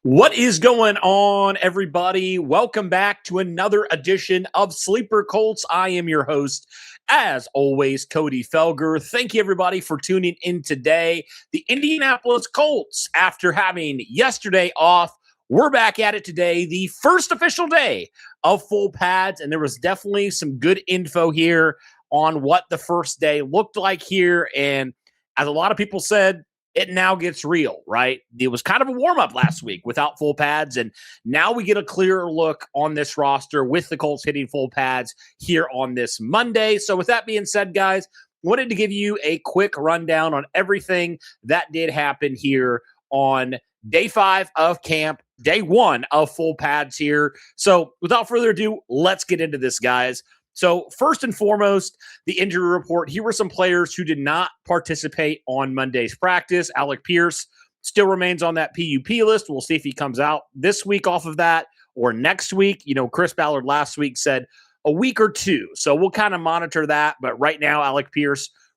What is going on, everybody? Welcome back to another edition of Sleeper Colts. I am your host, as always, Cody Felger. Thank you, everybody, for tuning in today. The Indianapolis Colts, after having yesterday off, we're back at it today, the first official day of full pads, and there was definitely some good info here on what the first day looked like here. And as a lot of people said, it now gets real, right? It was kind of a warm-up last week without full pads, and now we get a clearer look on this roster with the Colts hitting full pads here on this Monday. So with that being said, guys, wanted to give you a quick rundown on everything that did happen here on day 5 of camp, day 1 of full pads here. So without further ado, let's get into this, guys. So first and foremost, the injury report. Here were some players who did not participate on Monday's practice. Alec still remains on that PUP list. We'll see if he comes out this week off of that or next week. You know, Chris Ballard last week said a week or two. So we'll kind of monitor that. But right now, Alec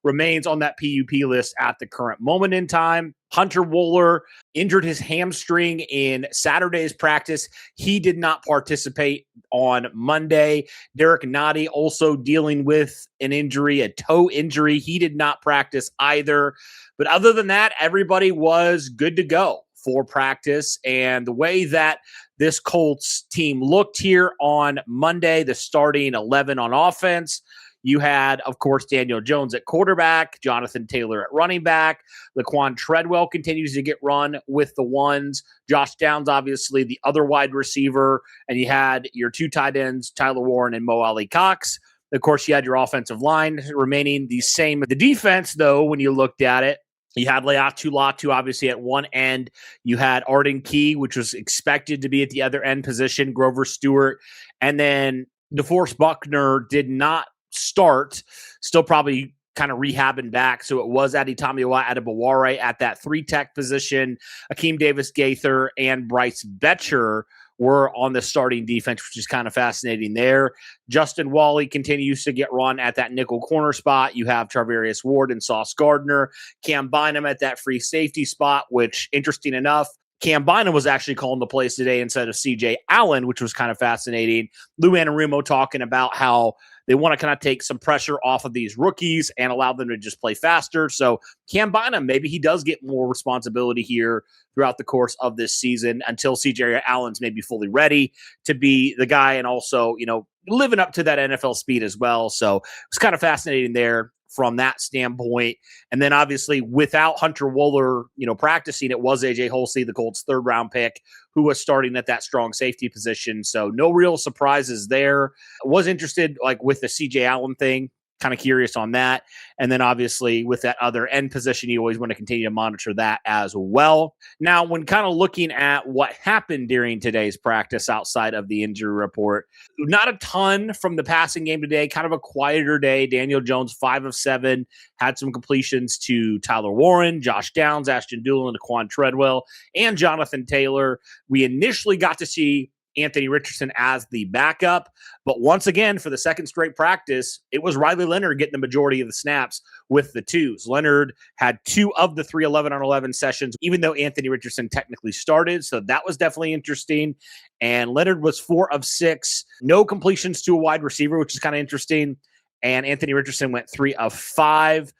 remains on that PUP list at the current moment in time. Hunter Wohler injured his hamstring in Saturday's practice. He did not participate on Monday. Derek Noddy also dealing with an injury, a toe injury. He did not practice either. But other than that, everybody was good to go for practice. And the way that this Colts team looked here on Monday, the starting 11 on offense, you had, of course, Daniel Jones at quarterback, Jonathan Taylor at running back. Laquan Treadwell continues to get run with the ones. Josh Downs, obviously, the other wide receiver. And you had your two tight ends, Tyler Warren and Mo Ali Cox. Of course, you had your offensive line remaining the same. The defense, though, when you looked at it, you had Leatu Latu, obviously, at one end. You had Arden Key, which was expected to be at the other end position, Grover Stewart. And then DeForest Buckner did not start, still probably kind of rehabbing back. So it was Adetomiwa Adebaware at that 3-tech position. Akeem Davis-Gaither and Bryce Betcher were on the starting defense, which is kind of fascinating there. Justin Wally continues to get run at that nickel corner spot. You have Charvarius Ward and Sauce Gardner. Cam Bynum at that free safety spot, which, interesting enough, Cam Bynum was actually calling the plays today instead of CJ Allen, which was kind of fascinating. Lou Anarumo talking about how they want to kind of take some pressure off of these rookies and allow them to just play faster. So Cam Bynum, maybe he does get more responsibility here throughout the course of this season until CJ Allen's maybe fully ready to be the guy and also, you know, living up to that NFL speed as well. So it's kind of fascinating there from that standpoint. And then obviously without Hunter Wohler, you know, practicing, it was AJ Holsey, the Colts' 3rd round pick, who was starting at that strong safety position. So no real surprises there. I was interested like with the CJ Allen thing, kind of curious on that. And then obviously with that other end position, you always want to continue to monitor that as well. Now, when kind of looking at what happened during today's practice outside of the injury report, not a ton from the passing game today, kind of a quieter day. Daniel Jones, 5 of 7, had some completions to Tyler Warren, Josh Downs, Ashton Dulin, Laquan Treadwell, and Jonathan Taylor. We initially got to see Anthony Richardson as the backup. But once again, for the second straight practice, it was Riley Leonard getting the majority of the snaps with the twos. Leonard had 2 of the 3 11-on-11 sessions, even though Anthony Richardson technically started. So that was definitely interesting. And Leonard was 4 of 6, no completions to a wide receiver, which is kind of interesting. And Anthony Richardson went 3 of 5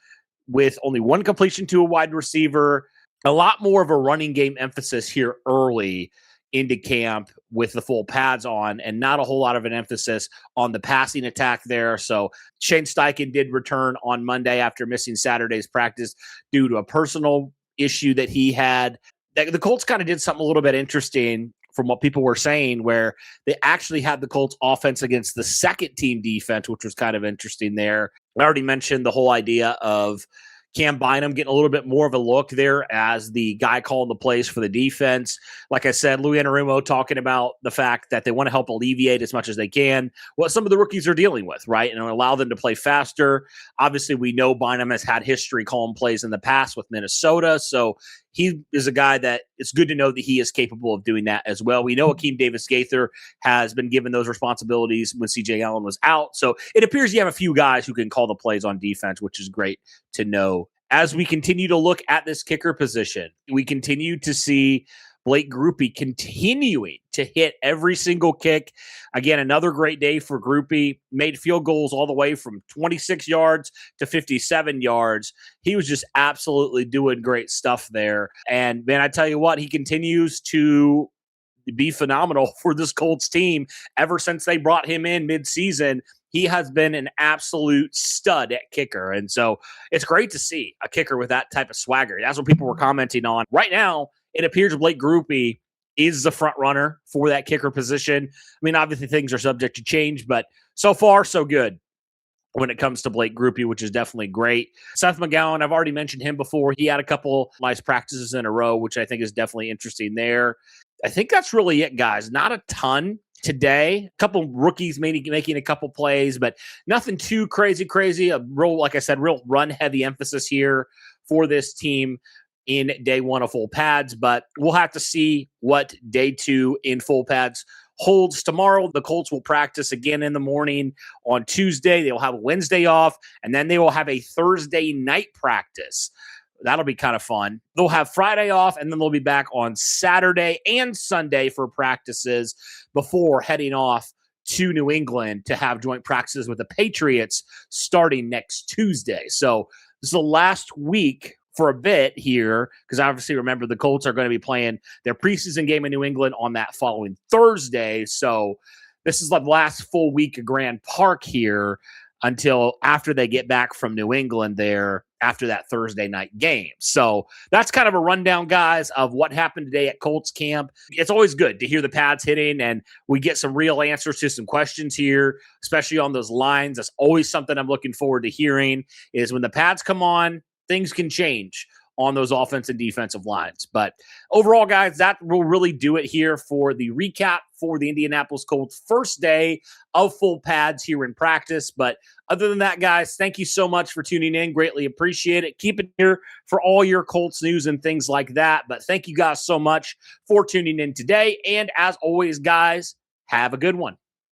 with only 1 completion to a wide receiver. A lot more of a running game emphasis here early into camp with the full pads on and not a whole lot of an emphasis on the passing attack there. So Shane Steichen did return on Monday after missing Saturday's practice due to a personal issue that he had. The Colts kind of did something a little bit interesting from what people were saying, where they actually had the Colts offense against the second team defense, which was kind of interesting there. I already mentioned the whole idea of Cam Bynum getting a little bit more of a look there as the guy calling the plays for the defense. Like I said, Lou Anarumo talking about the fact that they want to help alleviate as much as they can what some of the rookies are dealing with, right? And allow them to play faster. Obviously, we know Bynum has had history calling plays in the past with Minnesota, so he is a guy that it's good to know that he is capable of doing that as well. We know Akeem Davis-Gaither has been given those responsibilities when CJ Allen was out. So it appears you have a few guys who can call the plays on defense, which is great to know. As we continue to look at this kicker position, we continue to see Blake Grupe continuing to hit every single kick. Again, another great day for Grupe. Made field goals all the way from 26 yards to 57 yards. He was just absolutely doing great stuff there. And man, I tell you what, he continues to be phenomenal for this Colts team ever since they brought him in midseason. He has been an absolute stud at kicker. And so it's great to see a kicker with that type of swagger. That's what people were commenting on. Right now, it appears Blake Grupe is the front runner for that kicker position. I mean, obviously things are subject to change, but so far, so good when it comes to Blake Grupe, which is definitely great. Seth McGowan, I've already mentioned him before. He had a couple nice practices in a row, which I think is definitely interesting there. I think that's really it, guys. Not a ton today. A couple rookies maybe making a couple plays, but nothing too crazy. A real, like I said, real run-heavy emphasis here for this team in day one of full pads, but we'll have to see what day two in full pads holds. Tomorrow, the Colts will practice again in the morning on Tuesday. They will have a Wednesday off, and then they will have a Thursday night practice. That'll be kind of fun. They'll have Friday off, and then they'll be back on Saturday and Sunday for practices before heading off to New England to have joint practices with the Patriots starting next Tuesday. So this is the last week for a bit here, because obviously remember the Colts are going to be playing their preseason game in New England on that following Thursday. So this is the last full week of Grand Park here until after they get back from New England there after that Thursday night game. So that's kind of a rundown, guys, of what happened today at Colts camp. It's always good to hear the pads hitting and we get some real answers to some questions here, especially on those lines. That's always something I'm looking forward to hearing, is when the pads come on, things can change on those offense and defensive lines. But overall, guys, that will really do it here for the recap for the Indianapolis Colts first day of full pads here in practice. But other than that, guys, thank you so much for tuning in. Greatly appreciate it. Keep it here for all your Colts news and things like that. But thank you guys so much for tuning in today. And as always, guys, have a good one.